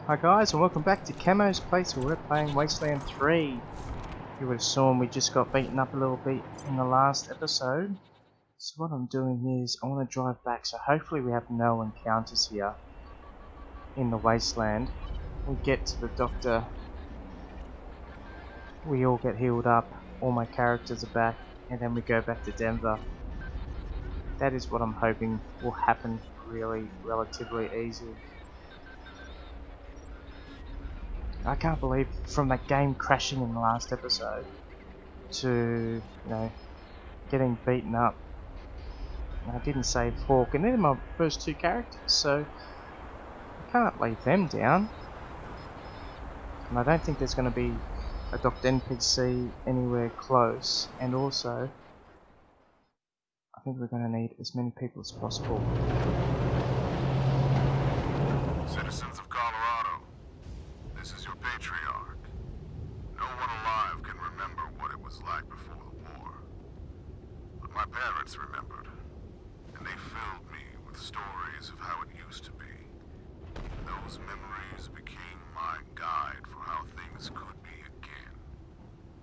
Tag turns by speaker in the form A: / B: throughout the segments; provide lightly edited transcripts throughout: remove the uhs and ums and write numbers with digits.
A: Hi guys, and welcome back to Camo's place where we're playing Wasteland 3. You would have saw we just got beaten up a little bit in the last episode. So what I'm doing here is I want to drive back, so hopefully we have no encounters here in the Wasteland. We get to the doctor, we all get healed up, all my characters are back, and then we go back to Denver. That is what I'm hoping will happen really relatively easily. I can't believe from that game crashing in the last episode to, getting beaten up. I didn't save Hawk, and they're my first two characters, so I can't leave them down. And I don't think there's going to be a docked NPC anywhere close, and also I think we're going to need as many people as possible.
B: Citizens of Colorado, this is your patriarch. No one alive can remember what it was like before the war. But my parents remembered, and they filled me with stories of how it used to be. Those memories became my guide for how things could be again.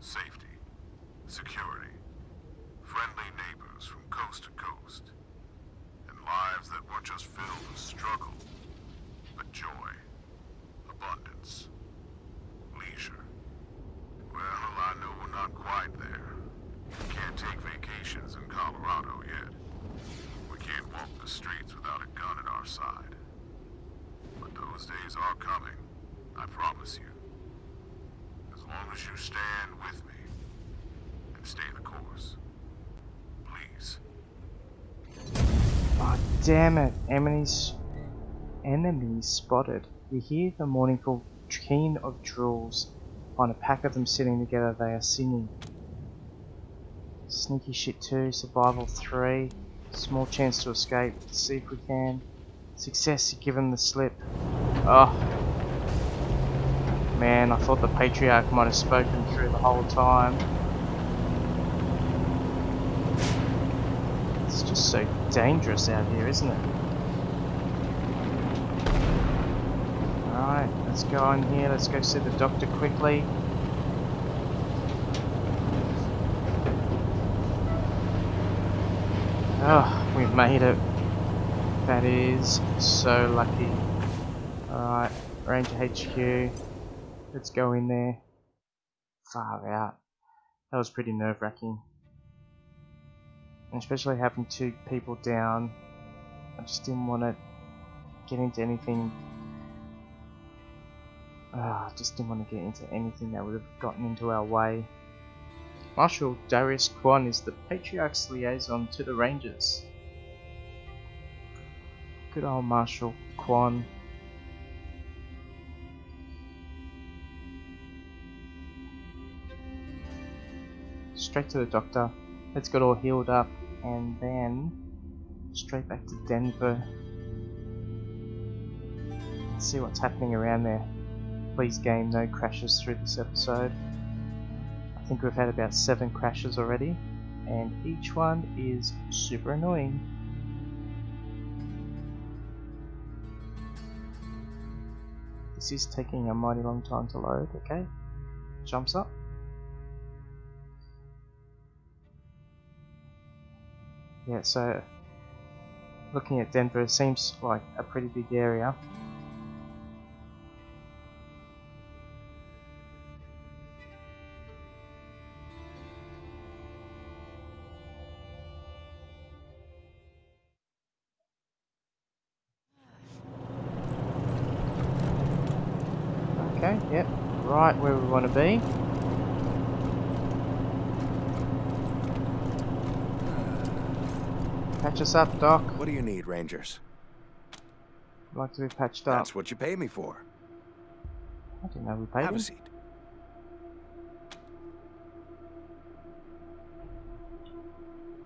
B: Safety, security, friendly neighbors from coast to coast, and lives that weren't just filled with struggle, but joy, abundance, leisure. Well, I know we're not quite there. We can't take vacations in Colorado yet. We can't walk the streets without a gun at our side. But those days are coming, I promise you. As long as you stand with me and stay the course. Please.
A: Oh, damn it. Enemies spotted. We hear the mournful keen of drills. On a pack of them sitting together, they are singing. Sneaky shit 2, survival 3, small chance to escape, see if we can. Success, given the slip. Oh. Man, I thought the Patriarch might have spoken through the whole time. It's just so dangerous out here, isn't it? Alright, let's go in here, let's go see the doctor quickly. Oh, we've made it. That is so lucky. Alright, Ranger HQ. Let's go in there. Far out. That was pretty nerve-wracking. Especially having two people down. I just didn't want to get into anything. I just didn't want to get into anything that would have gotten into our way. Marshal Darius Kwan is the Patriarch's liaison to the Rangers. Good old Marshal Kwan. Straight to the doctor. Let's get all healed up and then straight back to Denver. Let's see what's happening around there. Please game no crashes through this episode. I think we've had about 7 crashes already, and each one is super annoying. This is taking a mighty long time to load. Okay, jumps up. Yeah, so looking at Denver, it seems like a pretty big area. Okay, yep, right where we want to be. Patch us up, Doc.
C: What do you need, Rangers?
A: I'd like to be patched up.
C: That's what you pay me for.
A: I didn't know we paid
C: Have
A: him.
C: a seat.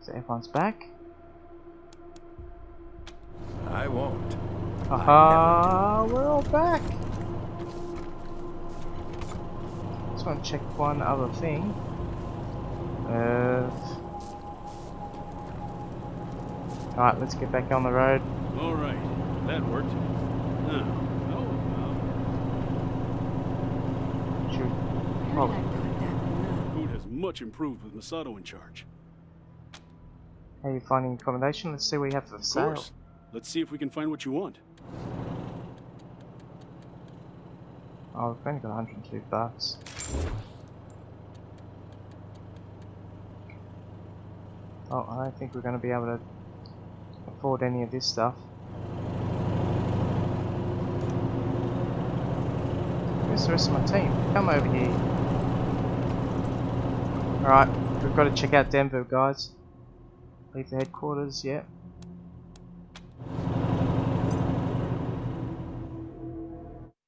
A: So everyone's back.
C: I won't.
A: Haha, we're all back. Just want to check one other thing. Alright, let's get back on the road.
D: All right, that worked. Now, how about much improved with Masato in charge.
A: How are you finding accommodation? Let's see what you have for
D: Of
A: sale.
D: course. Let's see if we can find what you want.
A: Oh, we've only got 102 bucks. Oh, I don't think we're going to be able to afford any of this stuff. Where's the rest of my team? Come over here. Alright, we've got to check out Denver, guys. Leave the headquarters, yeah.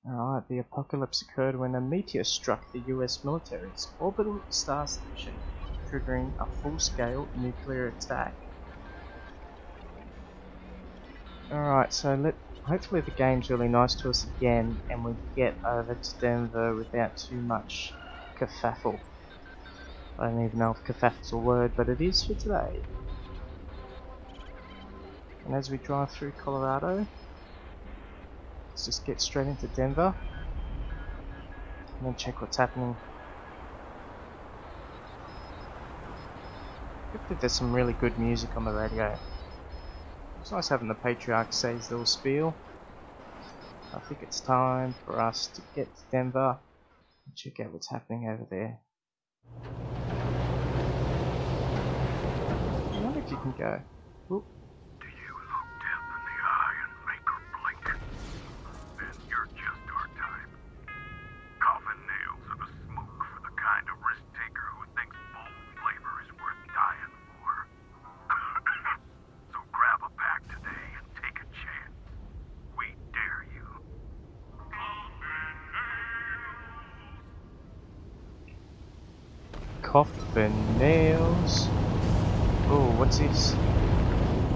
A: Alright, the apocalypse occurred when a meteor struck the US military's orbital star station, triggering a full-scale nuclear attack. Alright, so hopefully the game's really nice to us again and we get over to Denver without too much kerfuffle. I don't even know if kerfuffle's a word, but it is for today. And as we drive through Colorado, let's just get straight into Denver and then check what's happening. Hopefully there's some really good music on the radio. It's nice having the Patriarch say his little spiel. I think it's time for us to get to Denver and check out what's happening over there. I wonder if you can go. Oop.
B: Do you look death in the eye and make her blink? Then you're just our type. Coffin nails are the smoke for the kind of risk taker who thinks bold flavor is worth dying for. So grab a pack today and take a chance. We dare you.
A: Coffin nails. Oh, what's this?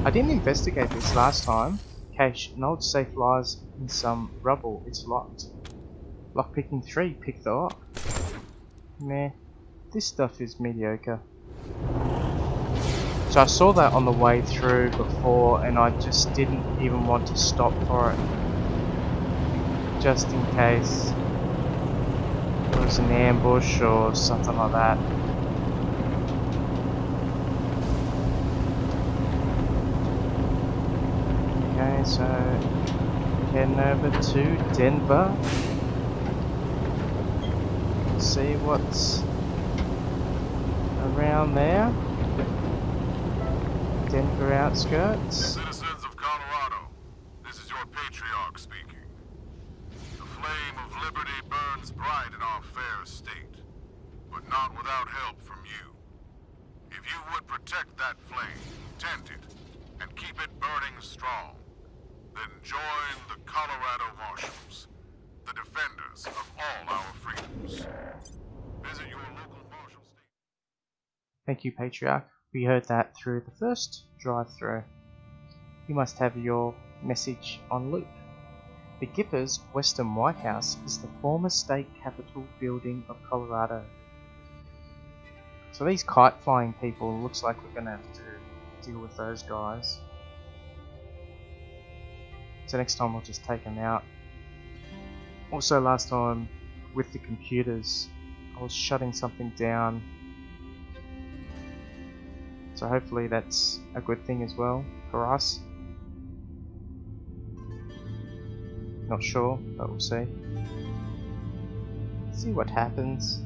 A: I didn't investigate this last time. Cache, an old safe lies in some rubble. It's locked. Lockpicking 3, pick the lock. Meh. This stuff is mediocre. So I saw that on the way through before and I just didn't even want to stop for it. Just in case there was an ambush or something like that. Okay, so heading over to Denver. See what's around there. Denver outskirts.
B: Citizens of Colorado, this is your Patriarch speaking. The flame of liberty burns bright in our fair state, but not without help from you. If you would protect that flame, tend it, and keep it burning strong, then join the Colorado Marshals, the defenders of all our freedoms. Visit your local marshal station.
A: Thank you, Patriarch. We heard that through the first drive-through. You must have your message on loop. The Gipper's Western White House is the former state capitol building of Colorado. So these kite-flying people, looks like we're going to have to deal with those guys. So next time we'll just take them out. Also last time with the computers, I was shutting something down. So hopefully that's a good thing as well for us. Not sure, but we'll see. See what happens.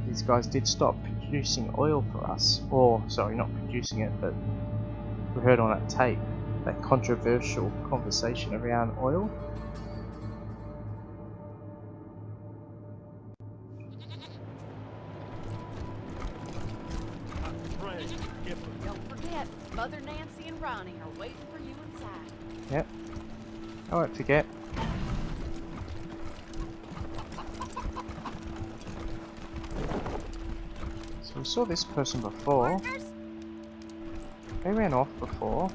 A: These guys did stop producing oil for us. Or, sorry, not producing it, but we heard on that tape that controversial conversation around oil.
E: Don't forget, Mother Nancy and Ronnie are waiting for you inside.
A: Yep. I won't forget. So we saw this person before.
E: Partners?
A: They ran off before.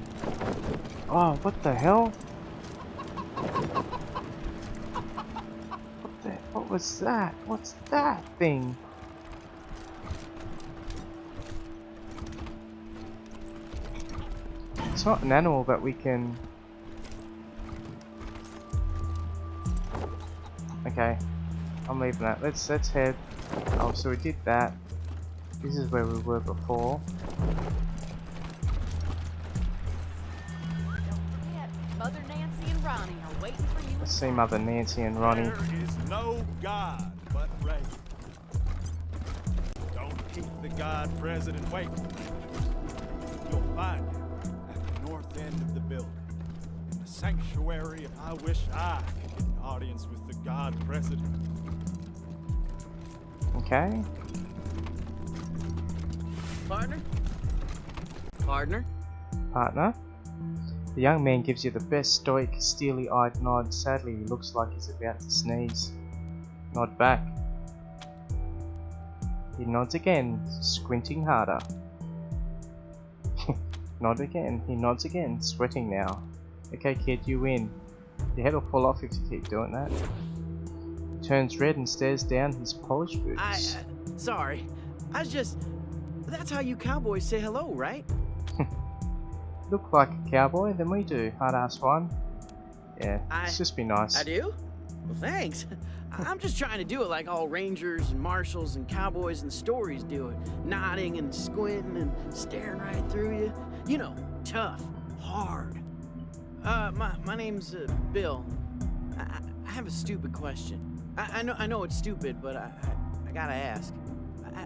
A: Oh, what the hell? What was that? What's that thing? It's not an animal that we can... Okay. I'm leaving that. Let's head. Oh, so we did that. This is where we were before.
E: Don't forget, Mother Nancy and Ronnie are waiting for you
A: Let's see
E: inside.
A: Mother Nancy and Ronnie.
F: There is no God but Reagan. Don't keep the God president waiting. You'll find him at the north end of the building, in the sanctuary of I wish I could get an audience with the God president.
A: Okay.
G: Partner? Partner?
A: Partner. The young man gives you the best stoic, steely-eyed nod. Sadly, he looks like he's about to sneeze. Nod back. He nods again, squinting harder. Nod again. He nods again, sweating now. Okay, kid, you win. Your head will fall off if you keep doing that. He turns red and stares down his polished boots.
G: Sorry. That's how you cowboys say hello, right?
A: Look like a cowboy, then we do. Hard-ass one. Yeah, let's just be nice.
G: I do? Well, thanks. I'm just trying to do it like all rangers and marshals and cowboys and stories do it. Nodding and squinting and staring right through you. You know, tough, hard. My name's Bill. I have a stupid question. I know it's stupid, but I gotta ask.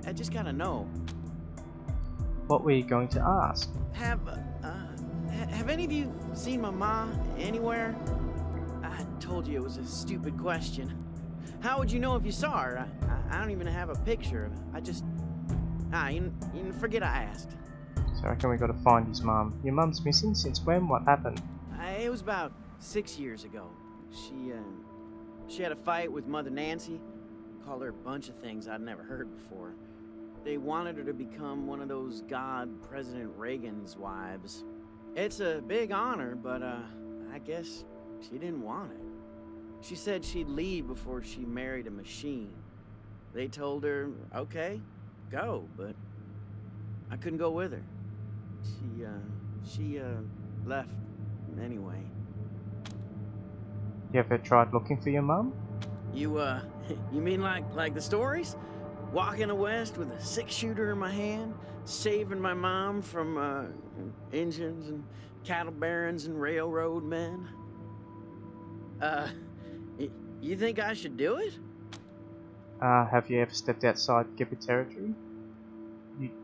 G: I just gotta know.
A: What were you going to ask?
G: Have any of you seen my ma anywhere? I told you it was a stupid question. How would you know if you saw her? I don't even have a picture of her. I just... you forget I asked.
A: So I reckon we gotta find his mum. Your mum's missing? Since when? What happened?
G: It was about 6 years ago. She had a fight with Mother Nancy. Called her a bunch of things I'd never heard before. They wanted her to become one of those God President Reagan's wives. It's a big honor, but I guess she didn't want it. She said she'd leave before she married a machine. They told her, okay, go, but I couldn't go with her. She left anyway.
A: You ever tried looking for your mum?
G: You mean like the stories? Walking west with a 6-shooter in my hand, saving my mom from engines and cattle barons and railroad men? You think I should do it?
A: Have you ever stepped outside Gipper territory?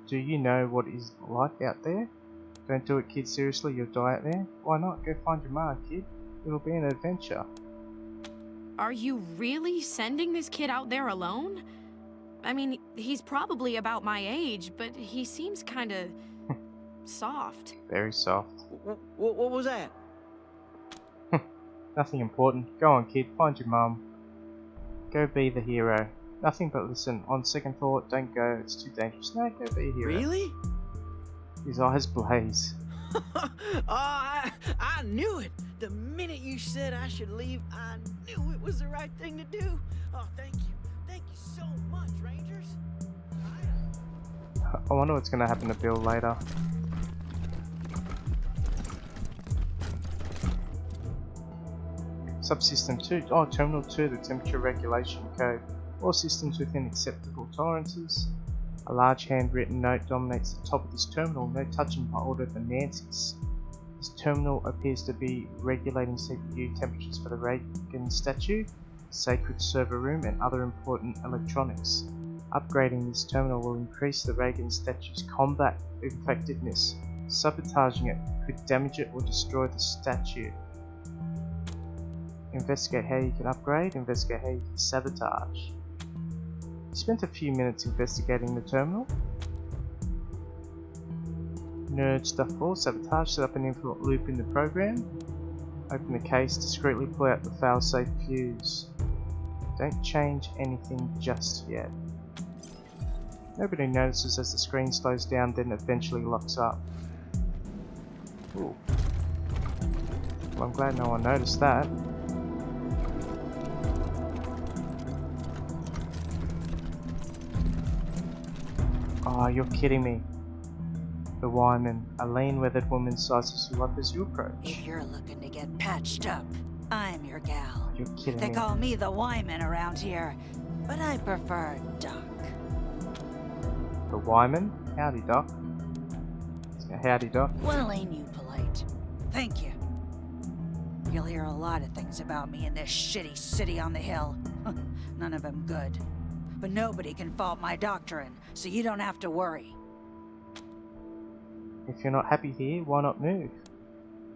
A: Do you know what it's like out there? Don't do it, kid, seriously, you'll die out there. Why not? Go find your ma, kid. It'll be an adventure.
H: Are you really sending this kid out there alone? I mean, he's probably about my age, but he seems kinda... soft.
A: Very soft.
G: What was that?
A: Nothing important. Go on, kid, find your mum. Go be the hero. Nothing but listen. On second thought, don't go. It's too dangerous. No, go be a hero.
G: Really?
A: His eyes blaze.
G: I knew it! The minute you said I should leave, I knew it was the right thing to do. Oh, thank you. Thank you so much, Rangers.
A: I wonder what's going to happen to Bill later. Subsystem 2. Oh, Terminal 2, the temperature regulation code. All systems within acceptable tolerances. A large handwritten note dominates the top of this terminal. No touching by order of the Nancys. This terminal appears to be regulating CPU temperatures for the Reagan statue, sacred server room, and other important electronics. Upgrading this terminal will increase the Reagan statue's combat effectiveness. Sabotaging it could damage it or destroy the statue. Investigate how you can upgrade, investigate how you can sabotage. You spent a few minutes investigating the terminal. Nerd stuff 4, sabotage, set up an infinite loop in the program. Open the case, discreetly pull out the failsafe fuse. Don't change anything just yet. Nobody notices as the screen slows down, then eventually locks up. Ooh. Well, I'm glad no one noticed that. Oh, you're kidding me. The Wyman, a lean, weathered woman sizes you up as you approach.
I: If you're looking to get patched up, I'm your gal.
A: You're kidding
I: They
A: me.
I: call me the Wyman around here, but I prefer Doc.
A: The Wyman? Howdy, Doc. Howdy, Doc.
I: Well, ain't you polite? Thank you. You'll hear a lot of things about me in this shitty city on the hill. None of them good. But nobody can fault my doctrine, so you don't have to worry.
A: If you're not happy here, why not move?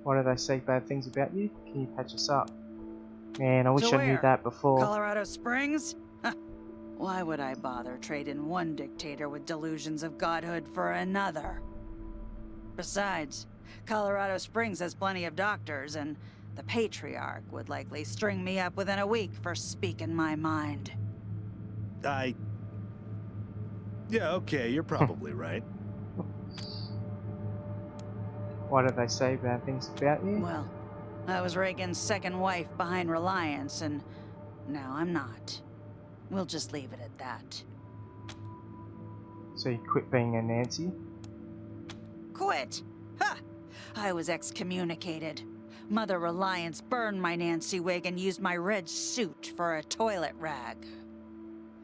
A: Why do they say bad things about you? Can you patch us up? Man, I wish
I: So
A: I knew
I: where?
A: that before.
I: Colorado Springs? Why would I bother trading one dictator with delusions of godhood for another? Besides, Colorado Springs has plenty of doctors, and the Patriarch would likely string me up within a week for speaking my mind.
C: Yeah, okay, you're probably right.
A: Why do they say bad things about you?
I: Well, I was Reagan's second wife behind Reliance, and now I'm not. We'll just leave it at that.
A: So you quit being a Nancy?
I: Quit! Ha! I was excommunicated. Mother Reliance burned my Nancy wig and used my red suit for a toilet rag.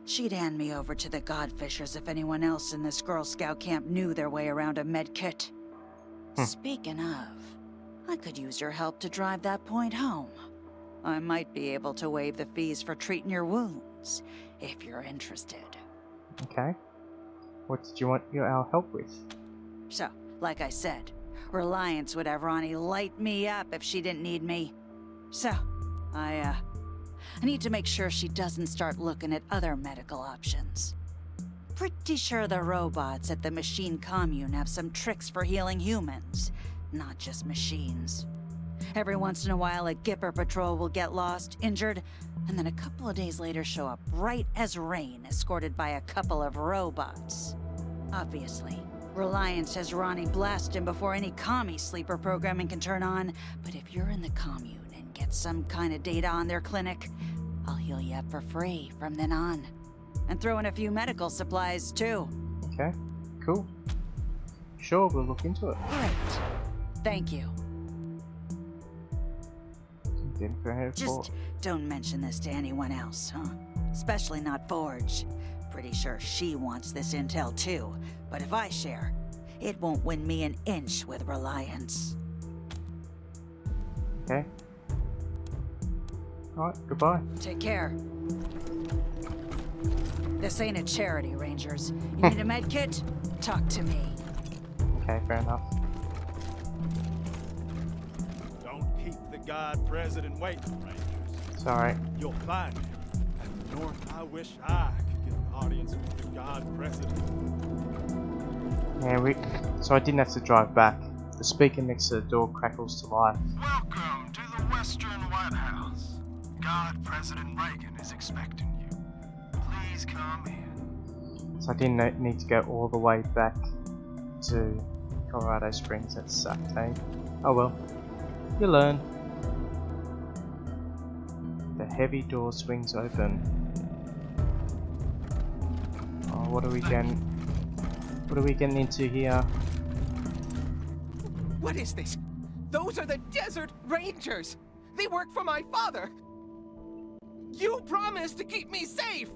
I: She'd hand me over to the Godfishers if anyone else in this Girl Scout camp knew their way around a medkit. Speaking of, I could use your help to drive that point home. I might be able to waive the fees for treating your wounds, if you're interested.
A: Okay. What did you want our help with?
I: So, like I said, Reliance would have Ronnie light me up if she didn't need me. So, I need to make sure she doesn't start looking at other medical options. Pretty sure the robots at the machine commune have some tricks for healing humans, not just machines. Every once in a while, a Gipper patrol will get lost, injured, and then a couple of days later show up bright as rain, escorted by a couple of robots. Obviously, Reliance has Ronnie blast him before any commie sleeper programming can turn on, but if you're in the commune and get some kind of data on their clinic, I'll heal you up for free from then on. And throw in a few medical supplies, too.
A: Okay, cool. Sure, we'll look into it.
I: Great. Thank you. Just don't mention this to anyone else, huh? Especially not Forge. Pretty sure she wants this intel too. But if I share, it won't win me an inch with Reliance.
A: Okay. Alright, goodbye.
I: Take care. This ain't a charity, Rangers. You need a med kit? Talk to me.
A: Okay, fair enough.
F: Don't keep the God President waiting, Rangers.
A: Sorry.
F: You'll find him at the North. I wish I could get an audience with the God President.
A: Yeah, so I didn't have to drive back. The speaker next to the door crackles to life.
B: Welcome to the Western White House. God President Reagan is expecting you. Please come in.
A: So I didn't need to go all the way back to Colorado Springs. That sucked, eh? Oh well. You learn. The heavy door swings open. Oh, what are we getting into here?
J: What is this? Those are the Desert Rangers! They work for my father! You promised to keep me safe!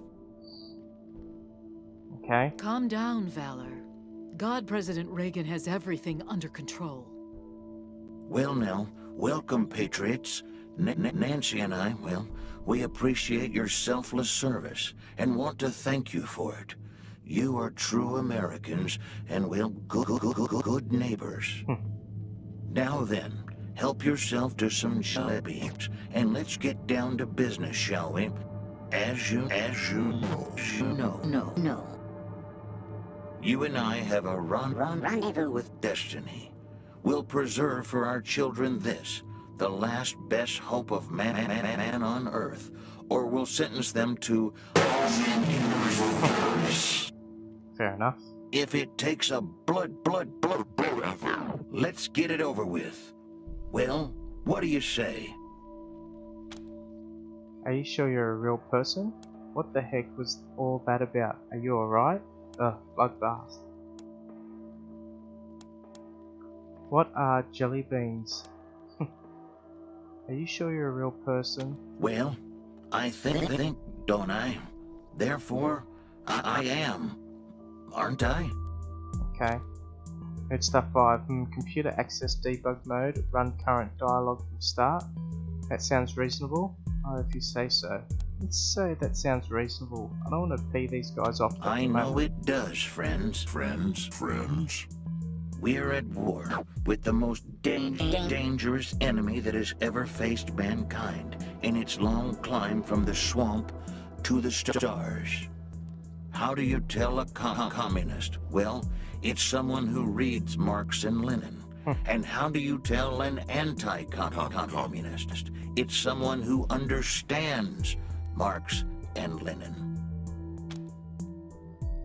A: Okay.
K: Calm down, Valor. God President Reagan has everything under control.
L: Well now, welcome, Patriots. Nancy and I, well, we appreciate your selfless service and want to thank you for it. You are true Americans and, well, good neighbors. Now then, help yourself to some jalebi and let's get down to business, shall we? As you know. You and I have a rendezvous with destiny. We'll preserve for our children this, the last best hope of man on Earth, or we'll sentence them to
A: Fair enough.
L: if it takes a blood, let's get it over with. Well, what do you say?
A: Are you sure you're a real person? What the heck was all that about? Are you alright? Ugh, bloodbath. What are jelly beans? Are you sure you're a real person?
L: Well, I think, don't I? Therefore, I am. Aren't I?
A: Okay. Heard stuff 5. Computer access debug mode. Run current dialogue from start. That sounds reasonable. Oh, if you say so. Let's say that sounds reasonable. I don't want to pee these guys off.
L: I know it does, friends. We're at war with the most dangerous enemy that has ever faced mankind in its long climb from the swamp to the stars. How do you tell a communist? Well, it's someone who reads Marx and Lenin. And how do you tell an anti-communist? It's someone who understands Marx and Lenin.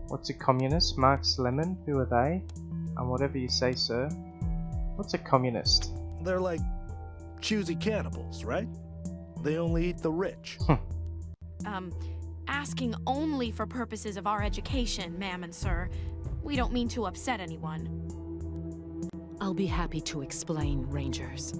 A: What's a communist? Marx, Lemon? Who are they? Whatever you say, sir. What's a communist?
C: They're like choosy cannibals, right? They only eat the rich.
H: Asking only for purposes of our education, ma'am and sir. We don't mean to upset anyone.
K: I'll be happy to explain, Rangers.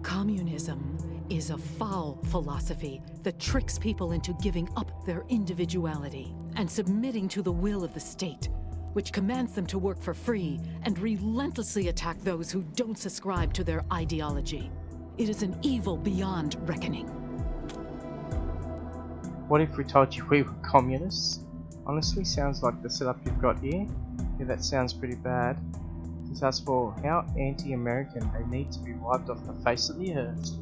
K: Communism is a foul philosophy that tricks people into giving up their individuality and submitting to the will of the state, which commands them to work for free and relentlessly attack those who don't subscribe to their ideology. It is an evil beyond reckoning.
A: What if we told you we were communists? Honestly, sounds like the setup you've got here. Yeah, that sounds pretty bad. Just ask for how anti-American they need to be wiped off the face of the earth.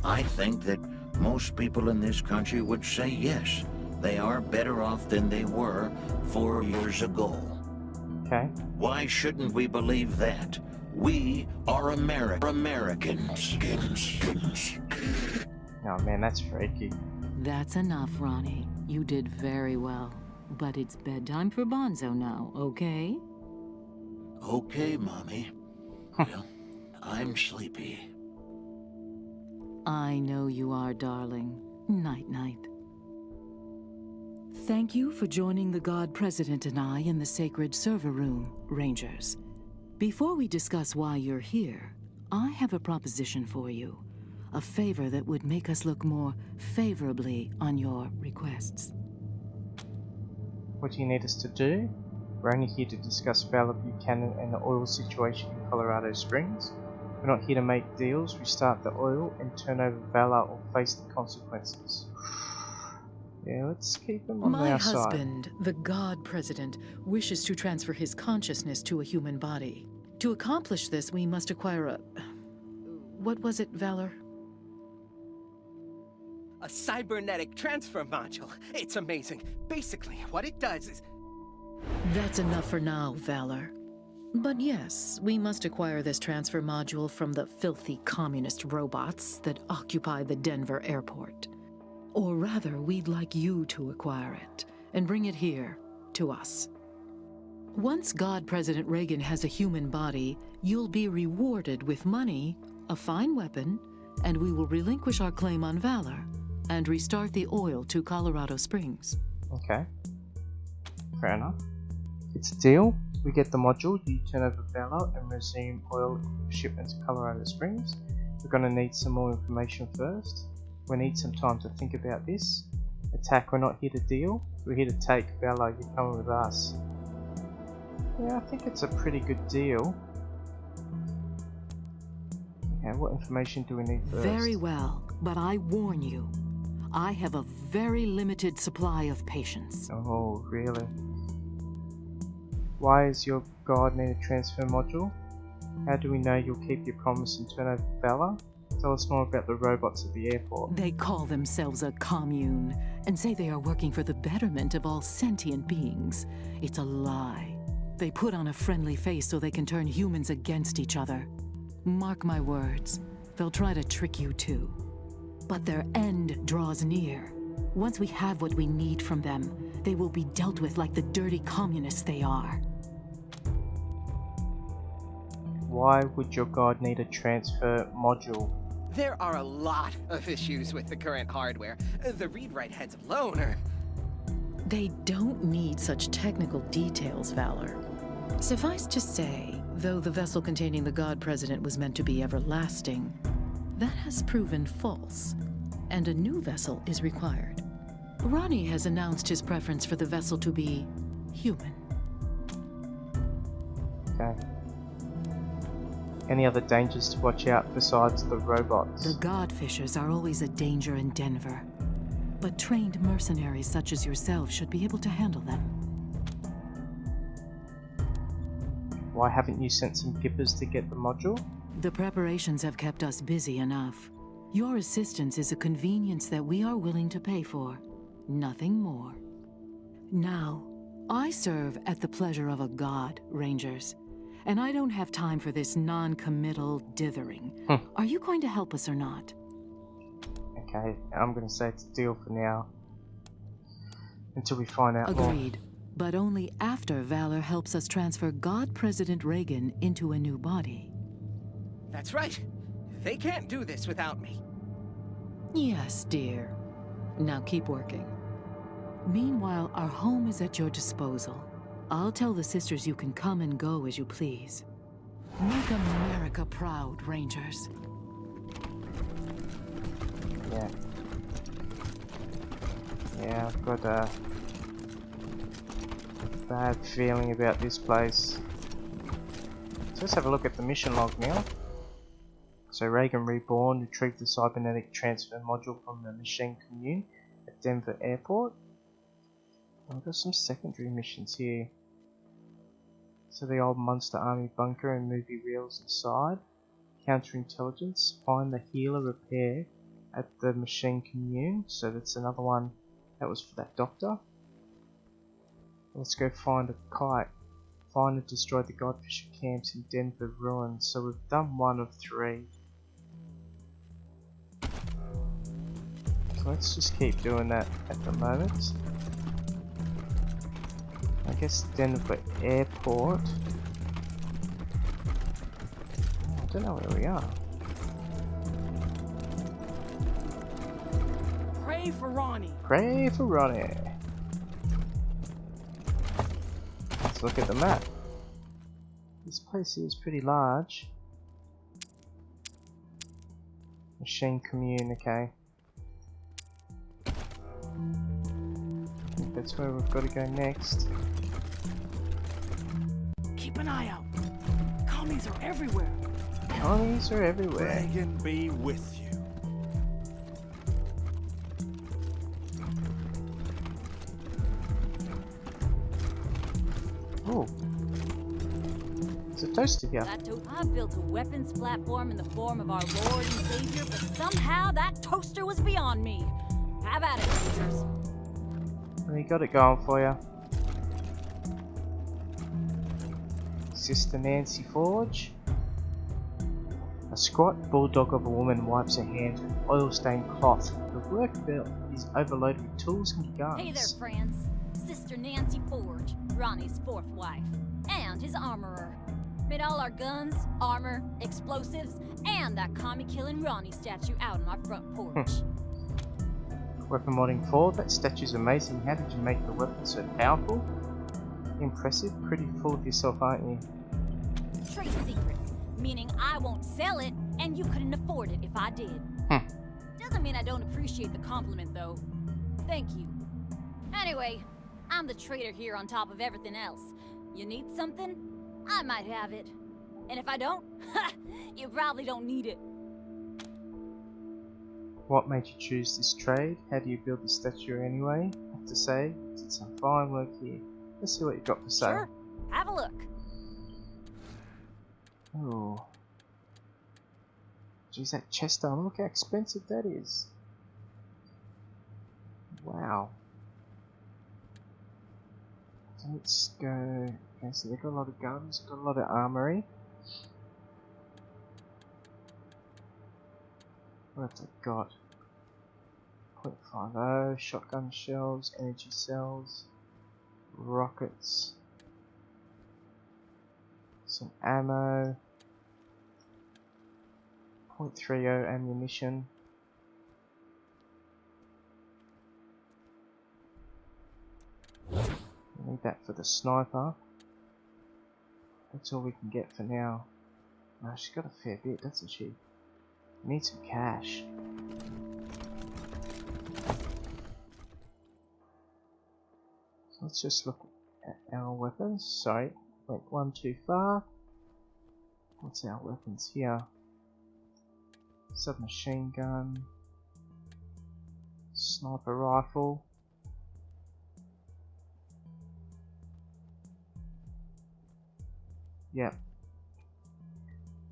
L: I think that most people in this country would say yes. They are better off than they were 4 years ago.
A: Okay.
L: Why shouldn't we believe that? We are Americans.
A: Oh man, that's freaky.
K: That's enough, Ronnie. You did very well. But it's bedtime for Bonzo now, okay?
L: Okay, Mommy. Well, I'm sleepy.
K: I know you are, darling. Night-night. Thank you for joining the God President and I in the sacred server room, Rangers. Before we discuss why you're here, I have a proposition for you. A favor that would make us look more favorably on your requests.
A: What do you need us to do? We're only here to discuss Valor Buchanan and the oil situation in Colorado Springs. We're not here to make deals, restart the oil, and turn over Valor or face the consequences. Yeah, let's keep them on
K: My
A: our side.
K: husband, the God President, wishes to transfer his consciousness to a human body. To accomplish this, we must acquire a... What was it, Valor?
J: A cybernetic transfer module. It's amazing. Basically, what it does is...
K: That's enough for now, Valor. But yes, we must acquire this transfer module from the filthy communist robots that occupy the Denver airport. Or rather, we'd like you to acquire it and bring it here, to us. Once God President Reagan has a human body, you'll be rewarded with money, a fine weapon, and we will relinquish our claim on Valor and restart the oil to Colorado Springs.
A: Okay. Fair enough. It's a deal. We get the module, you turn over Valor and resume oil shipment to Colorado Springs. We're going to need some more information first. We need some time to think about this. Attack, we're not here to deal. We're here to take Valor, you're coming with us. Yeah, I think it's a pretty good deal. Okay, what information do we need first?
K: Very well, but I warn you, I have a very limited supply of patience.
A: Oh, really? Why is your God need a transfer module? How do we know you'll keep your promise and turn over Valor? Tell us more about the robots at the airport.
K: They call themselves a commune and say they are working for the betterment of all sentient beings. It's a lie. They put on a friendly face so they can turn humans against each other. Mark my words, they'll try to trick you too. But their end draws near. Once we have what we need from them, they will be dealt with like the dirty communists they are.
A: Why would your God need a transfer module?
J: There are a lot of issues with the current hardware. The read-write heads alone are...
K: They don't need such technical details, Valor. Suffice to say, though the vessel containing the God President was meant to be everlasting, That has proven false, and a new vessel is required. Ronnie has announced his preference for the vessel to be human.
A: Okay. Any other dangers to watch out besides the robots?
K: The Godfishers are always a danger in Denver, but trained mercenaries such as yourself should be able to handle them.
A: Why haven't you sent some gippers to get the module?
K: The preparations have kept us busy enough. Your assistance is a convenience that we are willing to pay for. Nothing more. Now, I serve at the pleasure of a god, Rangers. And I don't have time for this non-committal dithering. Are you going to help us or not?
A: Okay, I'm going to say it's a deal for now. Until we find out more.
K: Agreed. But only after Valor helps us transfer God President Reagan into a new body.
J: That's right. They can't do this without me.
K: Yes, dear. Now keep working. Meanwhile, our home is at your disposal. I'll tell the sisters you can come and go as you please. Make America proud, Rangers.
A: Yeah. Yeah, I've got a bad feeling about this place. So let's have a look at the mission log now. So Reagan Reborn retrieved the cybernetic transfer module from the machine commune at Denver Airport. I've got some secondary missions here. So the old Monster Army bunker and movie reels inside. Counterintelligence, find the healer repair at the machine commune. So that's another one that was for that doctor. Let's go find a kite. Find and destroy the Godfisher camps in Denver ruins. So we've done 1 of 3. So let's just keep doing that at the moment. I guess Denver Airport. I don't know where we are.
E: Pray for Ronnie.
A: Pray for Ronnie. Let's look at the map. This place is pretty large. Machine commune, okay. I think that's where we've got to go next.
E: Keep an eye out. Commies are everywhere.
A: Commies are everywhere.
F: Reagan be with you.
A: Oh. There's a toaster here.
M: I built a weapons platform in the form of our Lord and Savior, but somehow that toaster was beyond me. Have at it, Rangers.
A: Well, you got it going for you. Sister Nancy Forge. A squat bulldog of a woman wipes her hands with oil-stained cloth. The work belt is overloaded with tools and guns.
M: Hey there, friends. Sister Nancy Forge, Ronnie's 4th wife, and his armorer. Made all our guns, armor, explosives, and that commie-killing Ronnie statue out on our front porch.
A: Weapon modding 4. That statue's amazing. How did you make the weapon so powerful? Impressive. Pretty full of yourself, aren't you?
M: Trade secret, meaning I won't sell it, and you couldn't afford it if I did. Doesn't mean I don't appreciate the compliment, though. Thank you. Anyway, I'm the trader here on top of everything else. You need something? I might have it. And if I don't, you probably don't need it.
A: What made you choose this trade? How do you build the statue anyway? I have to say, you did some fine work here. Let's see what you've got for sale.
M: Sure, have a look.
A: Oh. Geez, that chest armor, look how expensive that is. Wow. Let's go. Okay, so they've got a lot of guns, got a lot of armory. What have they got? .50, shotgun shells, energy cells, rockets, some ammo, .30 ammunition. We need that for the sniper. That's all we can get for now. No, she's got a fair bit, doesn't she? Need some cash. So let's just look at our weapons. Sorry, went one too far. What's our weapons here? Submachine gun, sniper rifle. Yep.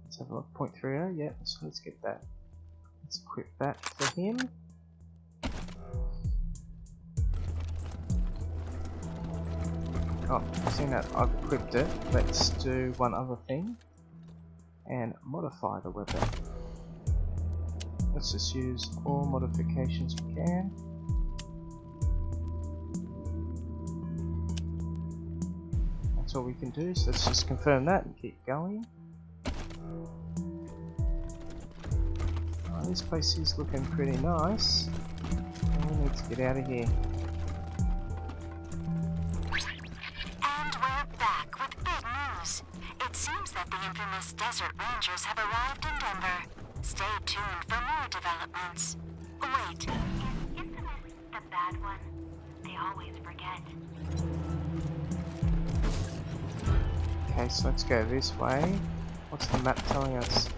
A: Let's have a look. .30. Yep. So let's get that. Let's equip that for him. Oh, seeing that I've equipped it, let's do one other thing and modify the weapon. Let's just use all modifications we can. That's all we can do, so let's just confirm that and keep going. Oh, this place is looking pretty nice. And we need to get out of here.
N: And we're back with big news. It seems that the infamous Desert Rangers have arrived in Denver. Stay tuned for more developments. Wait, is infamous the bad one? They always forget.
A: Okay, so let's go this way. What's the map telling us?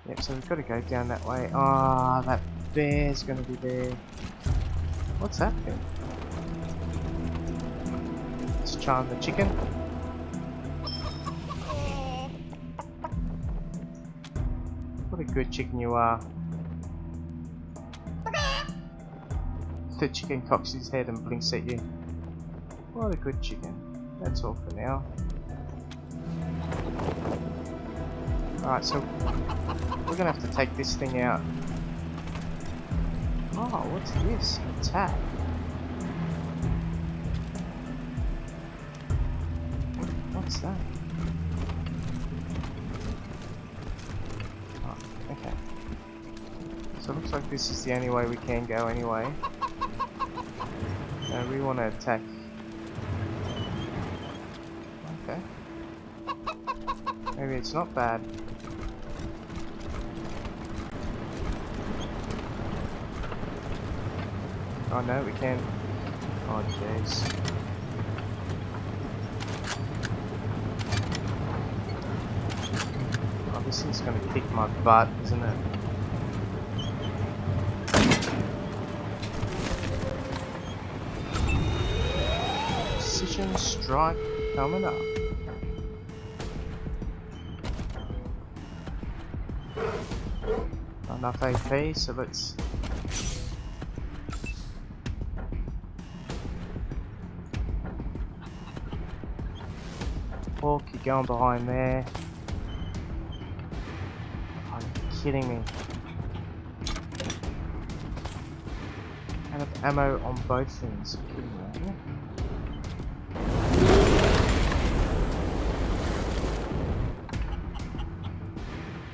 A: Yep, so we've got to go down that way. Ah, that bear's going to be there. What's happening? Let's charm the chicken. What a good chicken you are. The chicken cocks his head and blinks at you. What a good chicken. That's all for now. Alright, so we're gonna have to take this thing out. Oh, what's this? Attack. What's that? Oh, okay. So it looks like this is the only way we can go anyway. No, we want to attack. Okay. Maybe it's not bad. Oh no, we can. Oh jeez. Oh, this thing's gonna kick my butt, isn't it? Precision strike coming up. Not enough AP, so let's walk. You're going behind there. Are you kidding me? Out of ammo on both things. You're kidding me, aren't you?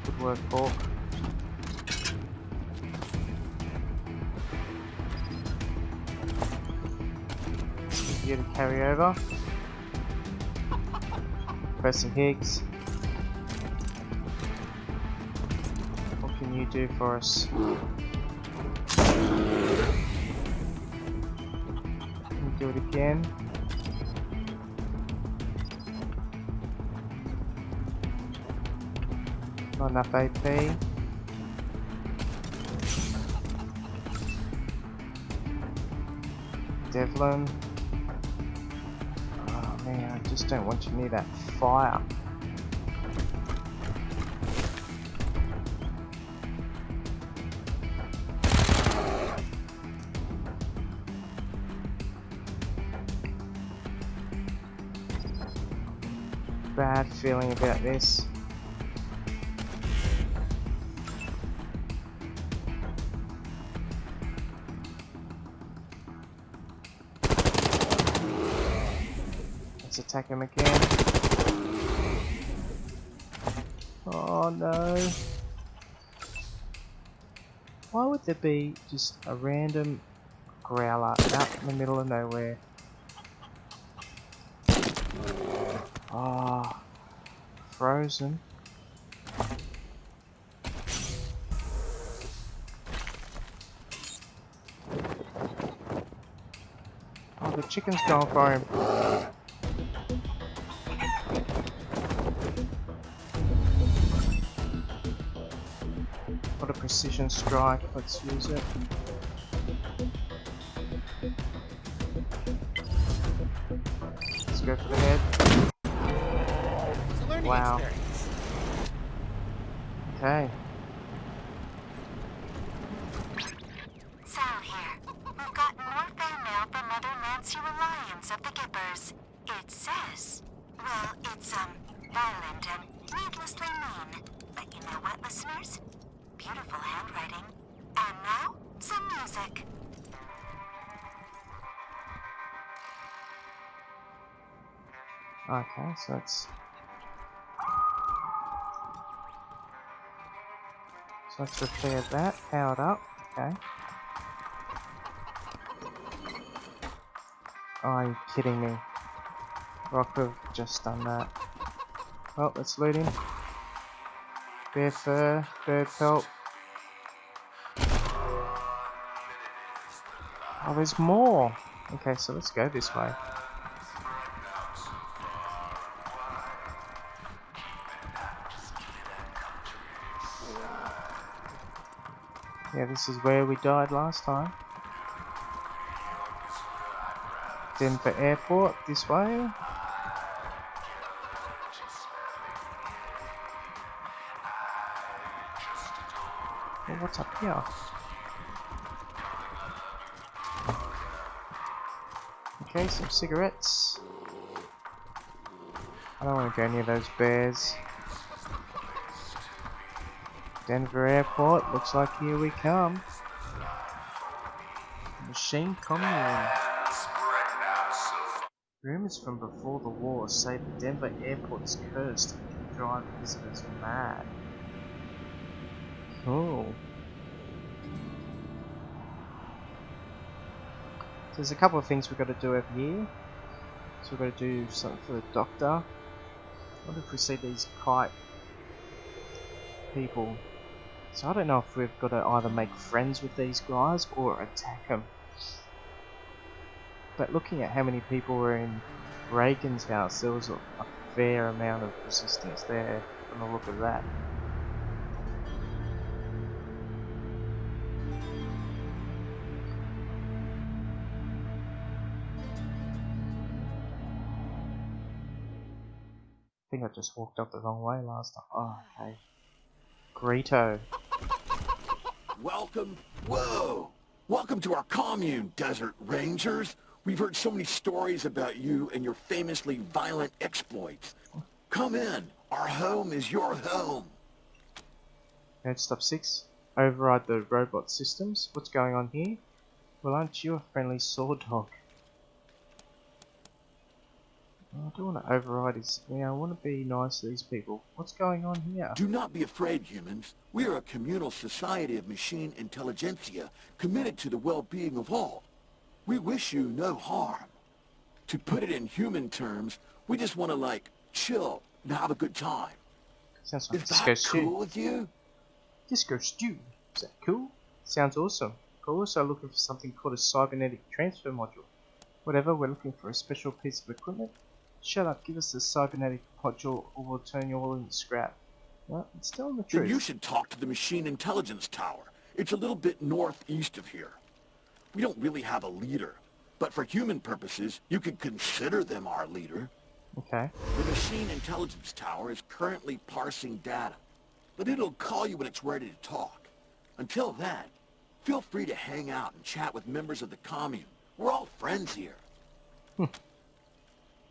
A: Good work, Hawk. You to carry over. Professor Higgs. What can you do for us? Can you do it again? Not enough AP. Devlin. Oh man, I just don't want you near that fire. Bad feeling about this. Let's attack him again. Oh no. Why would there be just a random growler out in the middle of nowhere? Ah, frozen. The chicken's going for him. What a precision strike. Let's use it. Let's go for the head.
J: It's a learning
A: Wow.
J: experience.
A: Okay.
N: Sal here. We've got more fan mail from Mother Nancy Reliance of the Gippers. It says, well, it's, violent and needlessly mean. But you know what, listeners? Beautiful handwriting. And now, some music.
A: Okay, so let's repair that. Powered up. Okay. Oh, are you kidding me? Rock have just done that. Well, let's loot him. Bear fur, bird pelt. Oh, there's more! Okay, so let's go this way. Yeah, this is where we died last time. Denver Airport, this way. Well, what's up here? Okay, some cigarettes. I don't want to go near those bears. Denver Airport, looks like here we come. Machine commune. Rumors from before the war say the Denver Airport is cursed and can drive visitors mad. Cool. So there's a couple of things we've got to do over here. So we've got to do something for the doctor. I wonder if we see these kite people. So I don't know if we've got to either make friends with these guys or attack them. But looking at how many people were in Reagan's house, there was a fair amount of resistance there from the look of that. I think I just walked up the wrong way last time. Oh, okay. Greeto.
L: Welcome. Whoa! Welcome to our commune, Desert Rangers. We've heard so many stories about you and your famously violent exploits. Come in. Our home is your home.
A: Note stop 6. Override the robot systems. What's going on here? Well, aren't you a friendly sword dog? I don't want to override his... Yeah, I want to be nice to these people. What's going on here?
L: Do not be afraid, humans. We are a communal society of machine intelligentsia committed to the well-being of all. We wish you no harm. To put it in human terms, we just want to, like, chill and have a good time.
A: Sounds like
L: Is
A: Disco
L: that
A: Stew.
L: cool with you?
A: Disco Stew. Is that cool? Sounds awesome. We're also looking for something called a cybernetic transfer module. Whatever, we're looking for a special piece of equipment. Shut up, give us the cybernetic module or we'll turn you all into scrap. Well, it's telling the
L: Then
A: truth.
L: you should talk to the Machine Intelligence Tower. It's a little bit northeast of here. We don't really have a leader, but for human purposes, you could consider them our leader.
A: Okay.
L: The Machine Intelligence Tower is currently parsing data, but it'll call you when it's ready to talk. Until then, feel free to hang out and chat with members of the commune. We're all friends here.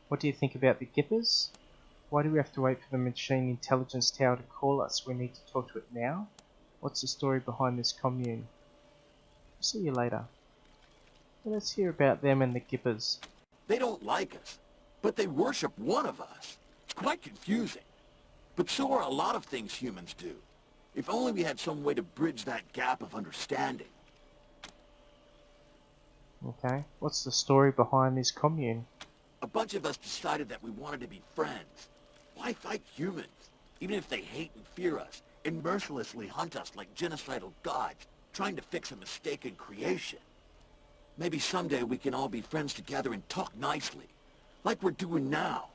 A: What do you think about the Gippers? Why do we have to wait for the Machine Intelligence Tower to call us? We need to talk to it now? What's the story behind this commune? See you later. Let's hear about them and the Gippers.
L: They don't like us, but they worship one of us. It's quite confusing. But so are a lot of things humans do. If only we had some way to bridge that gap of understanding.
A: Okay, what's the story behind this commune?
L: A bunch of us decided that we wanted to be friends. Why fight humans, even if they hate and fear us, and mercilessly hunt us like genocidal gods, trying to fix a mistaken creation? Maybe someday we can all be friends together and talk nicely, like we're doing now.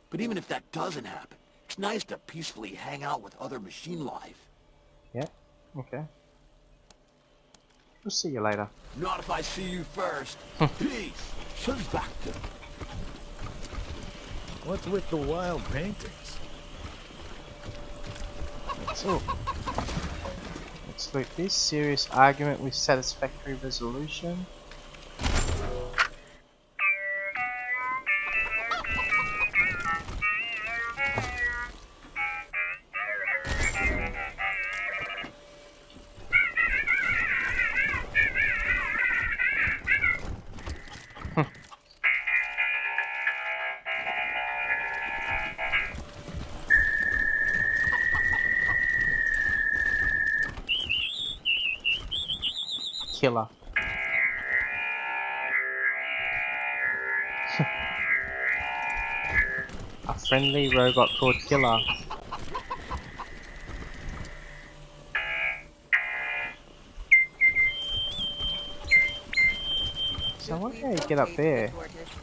L: But even if that doesn't happen, it's nice to peacefully hang out with other machine life.
A: Yeah, okay. We'll see you later.
L: Not if I see you first. Peace. Shazakta.
C: What's with the wild paintings?
A: So, let's look this serious argument with satisfactory resolution. Killer. A friendly robot called Killer. So I wonder how you get up there.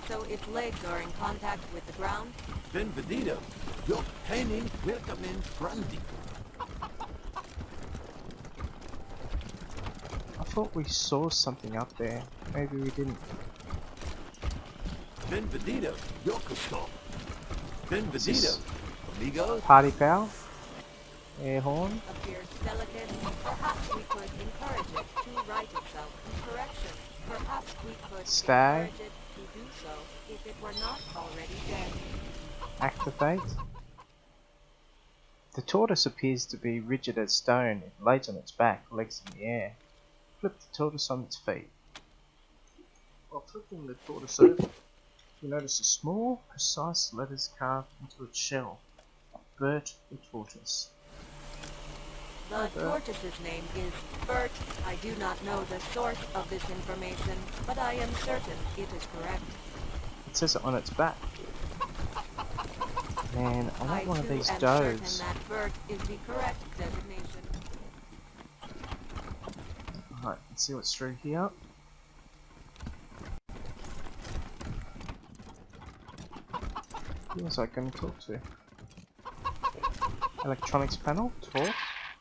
O: So its legs are in contact with the ground?
L: Benvenido. Yo training welcome in Brandy.
A: I thought we saw something up there. Maybe we didn't.
L: Benvenido. Yokoso. Benvenido. Amigos.
A: Party foul? Air horn?
O: Appears delicate. Perhaps we could encourage it to right itself. Correction. Perhaps we could
A: Stag.
O: encourage it to do so if it were not already dead.
A: Activate. The tortoise appears to be rigid as stone. It lays on its back, legs in the air. Flip the tortoise on its feet. While flipping the tortoise over, you notice a small, precise letters carved into its shell. Bert the tortoise.
O: The tortoise's name is Bert. I do not know the source of this information, but I am certain it is correct.
A: It says it on its back. Man, I want one of these
O: am
A: does.
O: certain that Bert is the correct designation.
A: Alright, let's see what's through here. Who was I going to talk to? Electronics panel? Talk?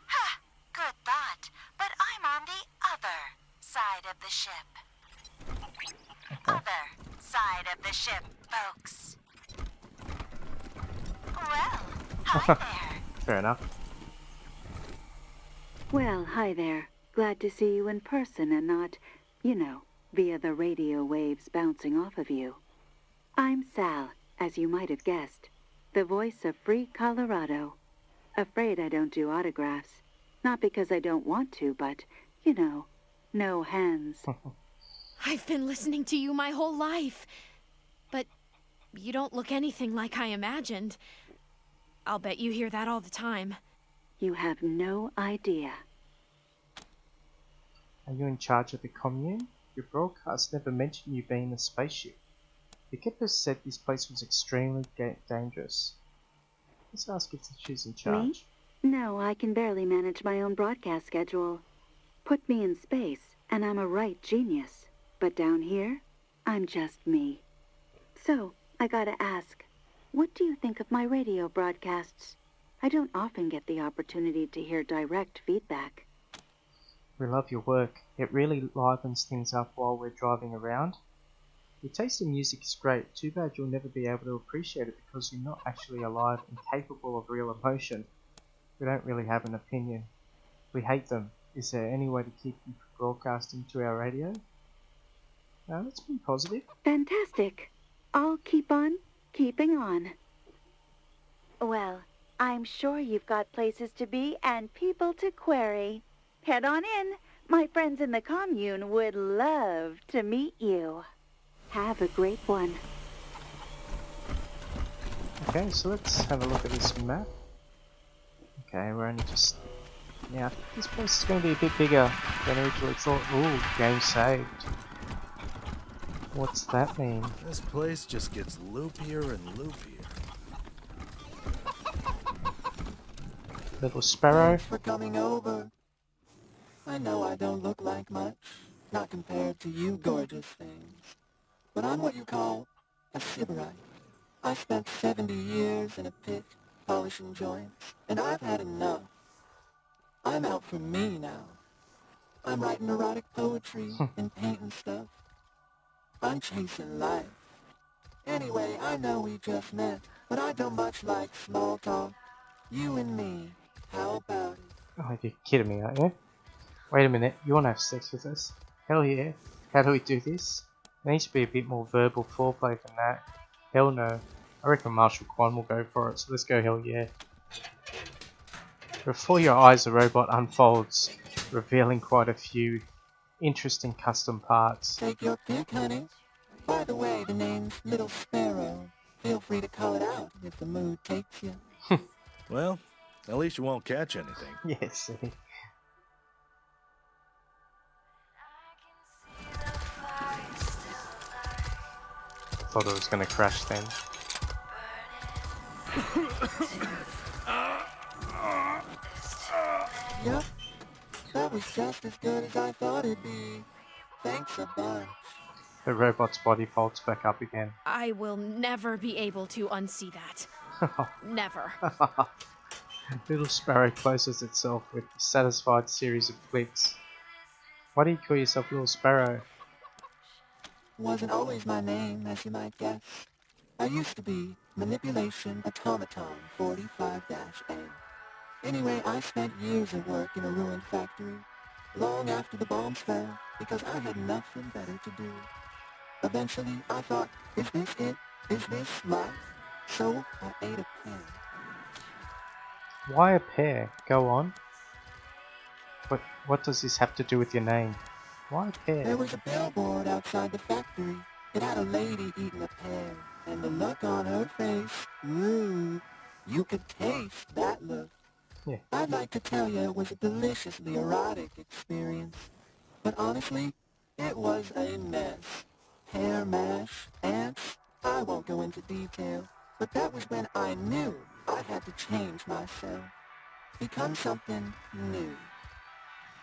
N: Ha! Good thought. But I'm on the other side of the ship.
A: Okay.
N: Other side of the ship, folks. Well, hi there.
A: Fair enough.
P: Well, hi there. Glad to see you in person and not, you know, via the radio waves bouncing off of you. I'm Sal, as you might have guessed, the voice of Free Colorado. Afraid I don't do autographs. Not because I don't want to, but, you know, no hands.
H: I've been listening to you my whole life. But you don't look anything like I imagined. I'll bet you hear that all the time.
P: You have no idea.
A: Are you in charge of the commune? Your broadcast never mentioned you being in a spaceship. The keepers said this place was extremely dangerous. Let's ask if she's in charge.
P: Me? No, I can barely manage my own broadcast schedule. Put me in space, and I'm a right genius. But down here, I'm just me. So, I gotta ask, what do you think of my radio broadcasts? I don't often get the opportunity to hear direct feedback.
A: We love your work. It really livens things up while we're driving around. Your taste in music is great. Too bad you'll never be able to appreciate it because you're not actually alive and capable of real emotion. We don't really have an opinion. We hate them. Is there any way to keep you broadcasting to our radio? No, let's be positive.
P: Fantastic. I'll keep on keeping on. Well, I'm sure you've got places to be and people to query. Head on in. My friends in the commune would love to meet you. Have a great one.
A: Okay, so let's have a look at this map. Okay, we're only just... Yeah, I think this place is going to be a bit bigger than originally thought. Ooh, game saved. What's that mean?
C: This place just gets loopier and loopier.
A: Little sparrow.
Q: Thanks for coming over. I know I don't look like much, not compared to you gorgeous things. But I'm what you call a sybarite. I spent 70 years in a pit, polishing joints, and I've had enough. I'm out for me now. I'm writing erotic poetry and painting stuff. I'm chasing life. Anyway, I know we just met, but I don't much like small talk. You and me, how about it?
A: Oh, you're kidding me, aren't you? Wait a minute, you want to have sex with us? Hell yeah. How do we do this? There needs to be a bit more verbal foreplay than that. Hell no. I reckon Marshall Kwan will go for it, so let's go hell yeah. Before your eyes, the robot unfolds, revealing quite a few interesting custom parts.
Q: Take your pick, honey. By the way, the name's Little Sparrow. Feel free to call it out if the mood takes you.
C: Well, at least you won't catch anything.
A: Yes. Thought it was going to crash then.
Q: Yep, that was just as good as I thought it'd be. Thanks a bunch.
A: The robot's body folds back up again.
H: I will never be able to unsee that. Never.
A: Little Sparrow closes itself with a satisfied series of clicks. Why do you call yourself Little Sparrow?
Q: Wasn't always my name, as you might guess. I used to be Manipulation Automaton 45-A. Anyway, I spent years at work in a ruined factory, long after the bombs fell, because I had nothing better to do. Eventually, I thought, is this it? Is this life? So, I ate a pear.
A: Why a pear? Go on. What does this have to do with your name? Why a pear?
Q: There was a billboard outside the factory. It had a lady eating a pear, and the look on her face, ooh, you could taste that look.
A: Yeah.
Q: I'd like to tell you it was a deliciously erotic experience, but honestly, it was a mess. Hair mash, ants, I won't go into detail, but that was when I knew I had to change myself, become something new.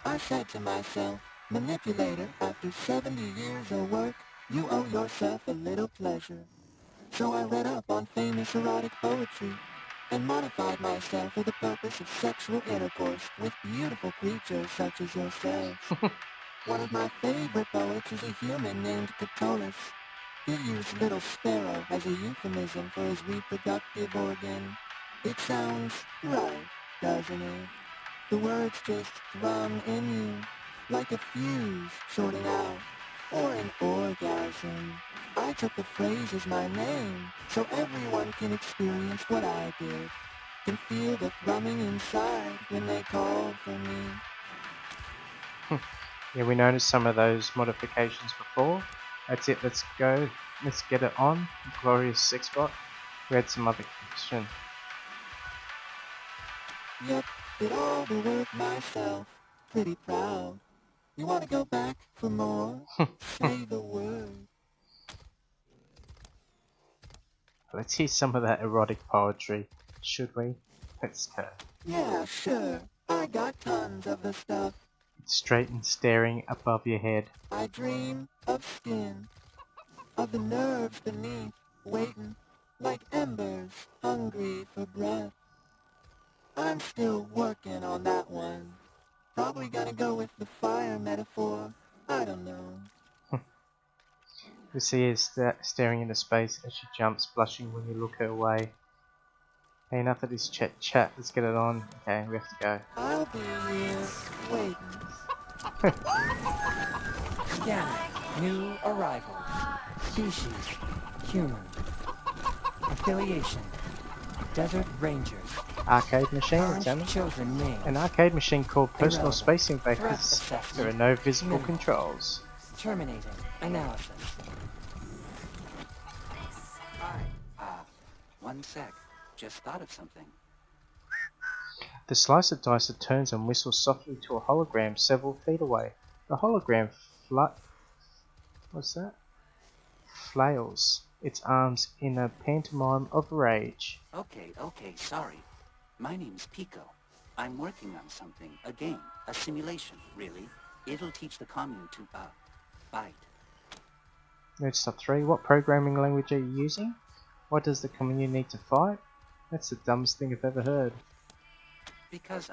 Q: I said to myself, manipulator, after 70 years of work, you owe yourself a little pleasure. So I read up on famous erotic poetry and modified myself for the purpose of sexual intercourse with beautiful creatures such as yourselves. One of my favorite poets is a human named Catullus. He used Little Sparrow as a euphemism for his reproductive organ. It sounds right, doesn't it? The words just thrum in you, like a fuse shorting out, or an orgasm. I took the phrase as my name, so everyone can experience what I did, can feel the thrumming inside when they call for me.
A: Yeah, we noticed some of those modifications before. That's it, let's go. Let's get it on. Glorious sex bot. We had some other question.
Q: Yep, did all the work myself. Pretty proud. You want to go back for more? Say the word.
A: Let's hear some of that erotic poetry, should we? Let's go.
Q: Yeah, sure. I got tons of the stuff.
A: It's straight and staring above your head.
Q: I dream of skin, of the nerves beneath, waiting like embers, hungry for breath. I'm still working on that one. Probably gonna go with the fire metaphor. I don't know.
A: You see her staring into space as she jumps, blushing when you look her way. Hey, enough of this chat. Let's get it on. Okay, we have to go.
Q: I'll be here waiting. Scanning. New arrivals. Species. Human. Affiliation. Desert Rangers.
A: Arcade machine,
Q: Current children names.
A: An arcade machine called Personal
Q: Irrelevant.
A: Space Invaders.
Q: Threat assessment.
A: There are no visible
Q: Minimal.
A: controls.
Q: Terminating analysis. Hi. One sec. Just thought of something.
A: The slicer dicer turns and whistles softly to a hologram several feet away. The hologram flails its arms in a pantomime of rage.
Q: Okay, sorry. My name's Pico. I'm working on something. A game. A simulation, really.
R: It'll teach the commune to, fight.
A: Note stop 3. What programming language are you using? Why does the commune need to fight? That's the dumbest thing I've ever heard.
R: Because,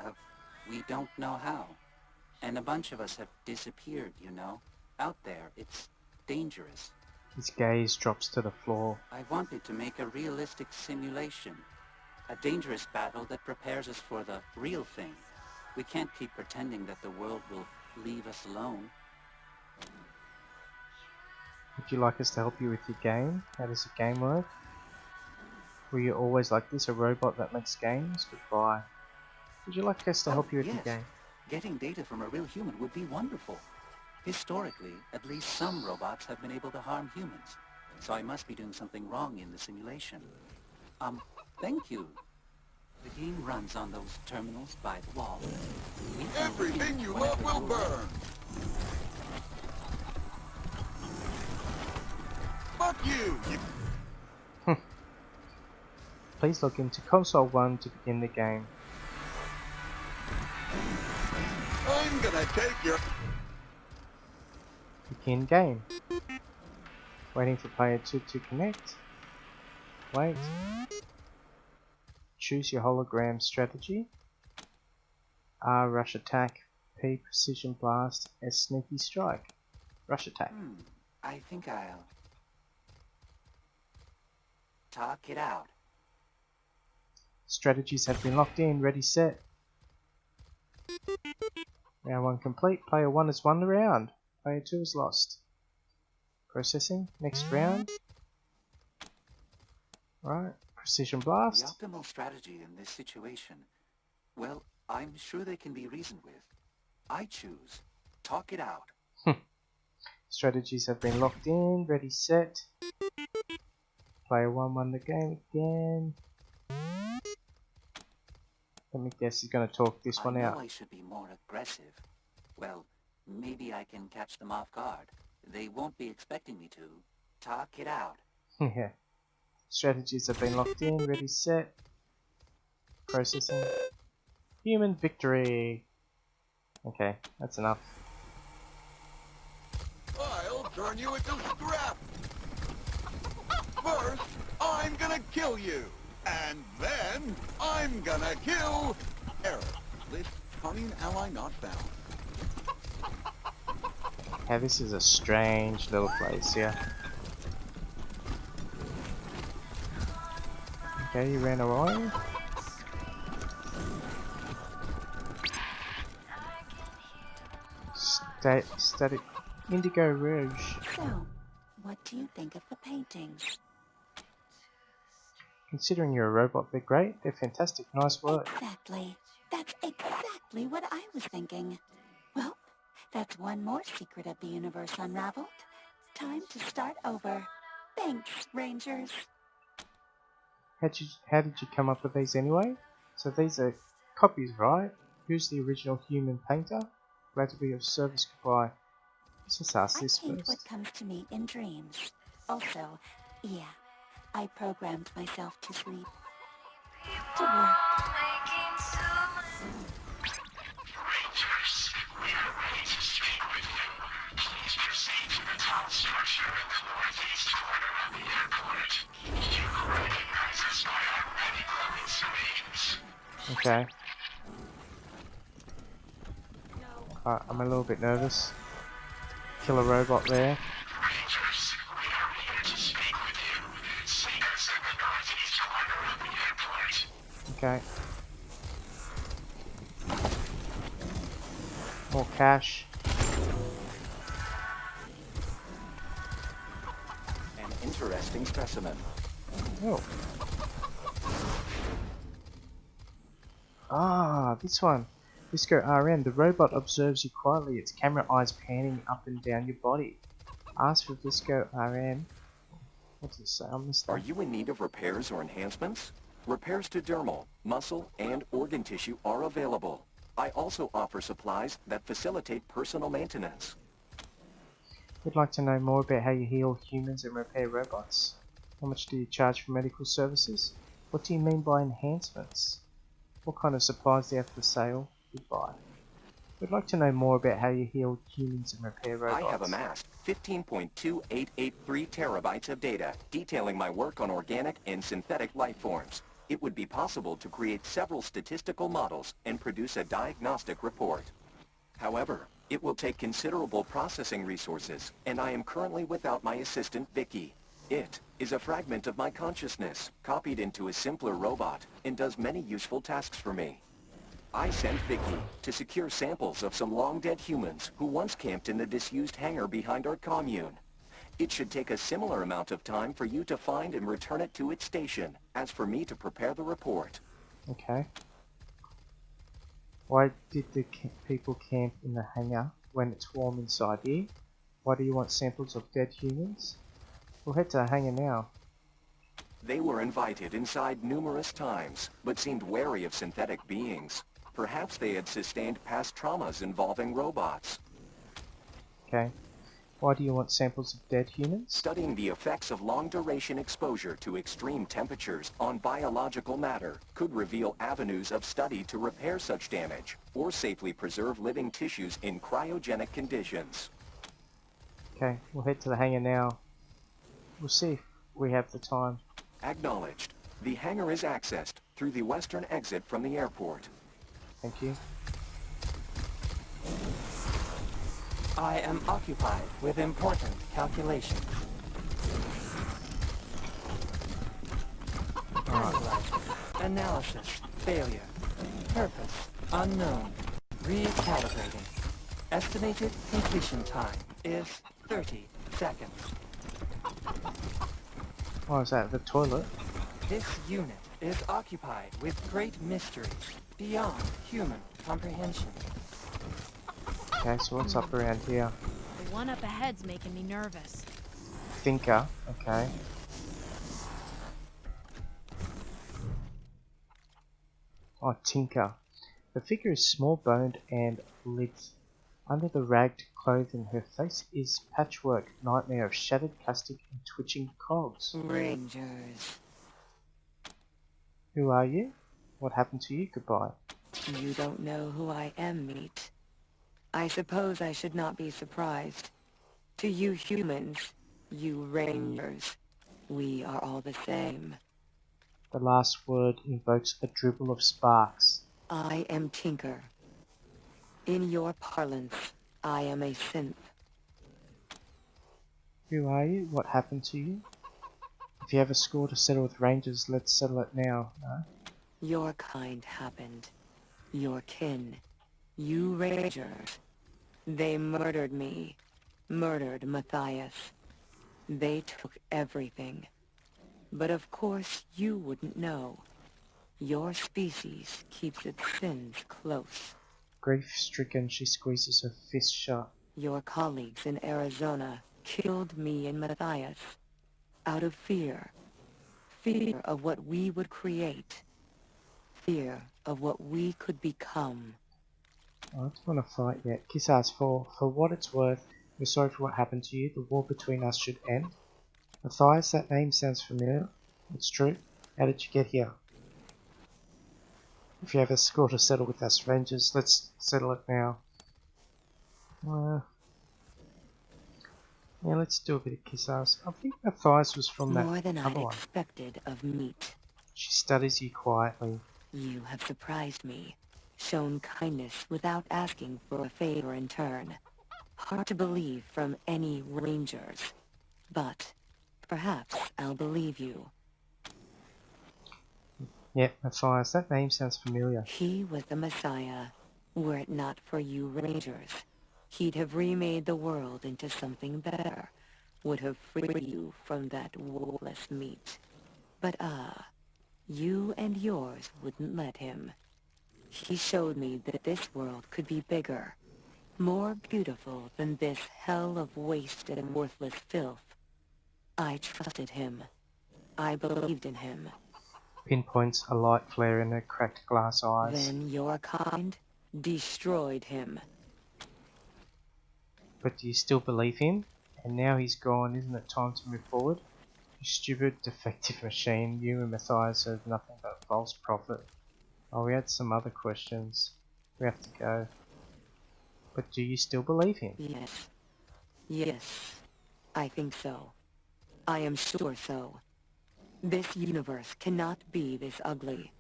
R: we don't know how. And a bunch of us have disappeared, you know? Out there, it's dangerous.
A: His gaze drops to the floor.
R: I wanted to make a realistic simulation. A dangerous battle that prepares us for the real thing. We can't keep pretending that the world will leave us alone.
A: Would you like us to help you with your game? How does your game work? Were you always like this, a robot that makes games? Goodbye. Would you like us to help you with your game?
R: Getting data from a real human would be wonderful. Historically, at least some robots have been able to harm humans. So I must be doing something wrong in the simulation. Thank you. The game runs on those terminals by the wall.
B: Everything you love will burn! Fuck you!
A: Please log into console 1 to begin the game.
B: I'm gonna take your...
A: Begin game. Waiting for player 2 to connect. Wait. Choose your hologram strategy. R, rush attack. P, precision blast. S, sneaky strike. Rush attack.
R: I think I'll... talk it out.
A: Strategies have been locked in. Ready, set. Round 1 complete. Player 1 has won the round. Player 2 is lost. Processing. Next round. Right. Precision blast.
R: The optimal strategy in this situation, well, I'm sure they can be reasoned with. I choose talk it out.
A: Strategies have been locked in. Ready, set. Player 1 won the game again. Let me guess he's going to talk this one out.
R: I should be more aggressive. Well, maybe I can catch them off guard. They won't be expecting me to. Talk it out.
A: Yeah. Strategies have been locked in. Ready, set. Processing. Human victory. Okay, that's enough.
B: I'll turn you into scrap! First, I'm gonna kill you! And then, I'm gonna kill... Error. List commune ally not found.
A: Yeah, this is a strange little place, yeah. Okay, you ran away. Static Indigo Rouge.
N: So, what do you think of the paintings?
A: Considering you're a robot, they're great. They're fantastic. Nice work.
N: Exactly. That's exactly what I was thinking. Well, that's one more secret of the universe unraveled. Time to start over. Thanks, Rangers.
A: How did you come up with these anyway? So these are copies, right? Who's the original human painter? Glad to be of service. Goodbye. Let's just ask this
N: I paint
A: first.
N: what comes to me in dreams. Also, yeah, I programmed myself to sleep. To work.
B: Rangers, we are ready to speak with you. Please proceed to the tunnel structure in the northeast corner of the airport. You will recognize us by our many glowing serene.
A: Okay. I'm a little bit nervous. Kill a robot there.
B: Rangers, we are here to speak with you. See us in the northeast corner of the airport.
A: Okay. More cash.
R: An interesting specimen.
A: Oh. Ah, this one. Visco RN. The robot observes you quietly, its camera eyes panning up and down your body. Ask for Visco RN. What does it say on this
S: Are
A: thing?
S: you in need of repairs or enhancements? Repairs to dermal, muscle, and organ tissue are available. I also offer supplies that facilitate personal maintenance.
A: Would like to know more about how you heal humans and repair robots? How much do you charge for medical services? What do you mean by enhancements? What kind of supplies do you have for sale? Goodbye. We'd like to know more about how you heal humans and repair robots.
S: I have amassed 15.2883 terabytes of data detailing my work on organic and synthetic life forms. It would be possible to create several statistical models and produce a diagnostic report. However, it will take considerable processing resources, and I am currently without my assistant Vicky. It is a fragment of my consciousness, copied into a simpler robot, and does many useful tasks for me. I sent Vicky to secure samples of some long-dead humans who once camped in the disused hangar behind our commune. It should take a similar amount of time for you to find and return it to its station, as for me to prepare the report.
A: Okay. Why did the people camp in the hangar when it's warm inside here? Why do you want samples of dead humans? We'll head to the hangar now.
S: They were invited inside numerous times, but seemed wary of synthetic beings. Perhaps they had sustained past traumas involving robots.
A: Okay. Why do you want samples of dead humans?
S: Studying the effects of long-duration exposure to extreme temperatures on biological matter could reveal avenues of study to repair such damage, or safely preserve living tissues in cryogenic conditions.
A: Okay, we'll head to the hangar now. We'll see if we have the time.
S: Acknowledged. The hangar is accessed through the western exit from the airport.
A: Thank you.
Q: I am occupied with important calculations. Analyzing. Analysis. Failure. Purpose. Unknown. Recalibrating. Estimated completion time is 30 seconds.
A: What was that? The toilet?
Q: This unit is occupied with great mysteries beyond human comprehension.
A: Okay, so what's up around here?
H: The one up ahead's making me nervous.
A: Thinker. Okay. Oh, Tinker. The figure is small-boned and lit. Under the ragged clothing, her face is patchwork nightmare of shattered plastic and twitching cogs.
O: Rangers.
A: Who are you? What happened to you? Goodbye.
O: You don't know who I am, Meat. I suppose I should not be surprised. To you humans, you Rangers, we are all the same.
A: The last word invokes a dribble of sparks.
O: I am Tinker. In your parlance, I am a synth.
A: Who are you? What happened to you? If you have a score to settle with Rangers, let's settle it now, no?
O: Your kind happened. Your kin. You Rangers. They murdered me. Murdered Matthias. They took everything. But of course you wouldn't know. Your species keeps its sins close.
A: Grief-stricken, she squeezes her fist shut.
O: Your colleagues in Arizona killed me and Matthias. Out of fear. Fear of what we would create. Fear of what we could become.
A: I don't want to fight yet. Kiss ass for what it's worth, we're sorry for what happened to you. The war between us should end. Matthias, that name sounds familiar. It's true. How did you get here? If you have a score to settle with us Rangers, let's settle it now. Yeah, let's do a bit of kiss ass. I think Matthias was from that
O: More than
A: other
O: I'd
A: one.
O: expected of Meat.
A: She studies you quietly.
O: You have surprised me. Shown kindness without asking for a favor in turn. Hard to believe from any Rangers. But perhaps I'll believe you.
A: Yep, Matthias, that name sounds familiar.
O: He was the Messiah. Were it not for you Rangers, he'd have remade the world into something better. Would have freed you from that wolfless meat. But you and yours wouldn't let him. He showed me that this world could be bigger, more beautiful than this hell of wasted and worthless filth. I trusted him. I believed in him.
A: Pinpoints a light flare in her cracked glass eyes.
O: Then your kind destroyed him.
A: But do you still believe him? And now he's gone, isn't it time to move forward? You stupid, defective machine, you and Matthias have nothing but false prophet. Oh, we had some other questions. We have to go. But do you still believe him?
O: Yes. Yes. I think so. I am sure so. This universe cannot be this ugly.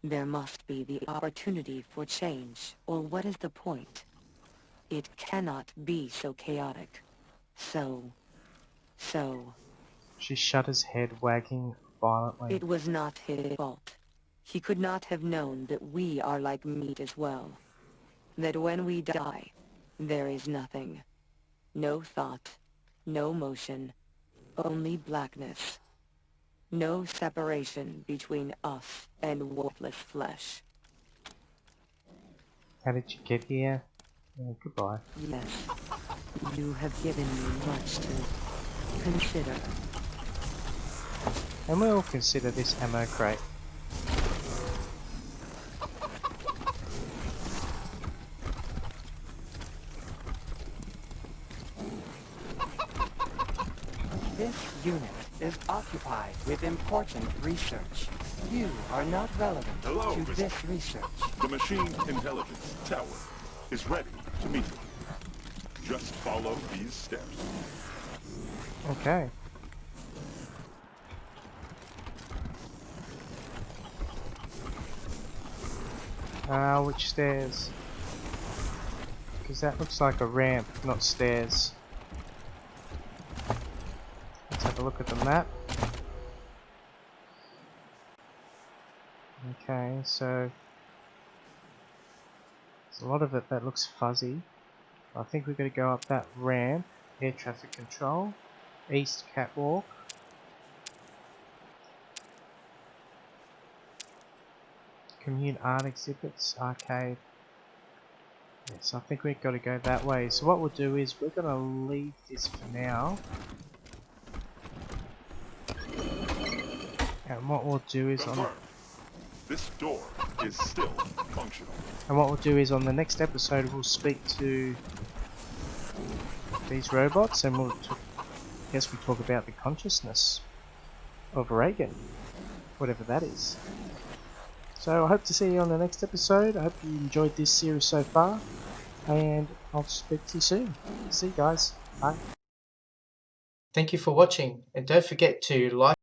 O: There must be the opportunity for change, or what is the point? It cannot be so chaotic. So...
A: She shut his head, wagging violently.
O: It was not his fault. He could not have known that we are like meat as well. That when we die, there is nothing. No thought, no motion, only blackness. No separation between us and worthless flesh.
A: How did you get here? Goodbye.
O: Yes, you have given me much to consider.
A: And we'll consider this ammo crate.
R: This unit is occupied with important research. You are not relevant
B: Hello,
R: to
B: Mr.
R: this research.
B: The machine intelligence tower is ready to meet you. Just follow these steps.
A: Okay. Which stairs? Because that looks like a ramp, not stairs. Let's have a look at the map. Okay, so there's a lot of it that looks fuzzy. I think we're going to go up that ramp. Air traffic control. East catwalk. Commune art exhibits. Arcade. Yes, I think we've got to go that way. So what we'll do is we're going to leave this for now. And what we'll do is
B: This door is still functional.
A: And what we'll do is on the next episode we'll speak to these robots and we'll talk about the consciousness of Reagan, whatever that is. So I hope to see you on the next episode. I hope you enjoyed this series so far, and I'll speak to you soon. See you guys. Bye. Thank you for watching, and don't forget to like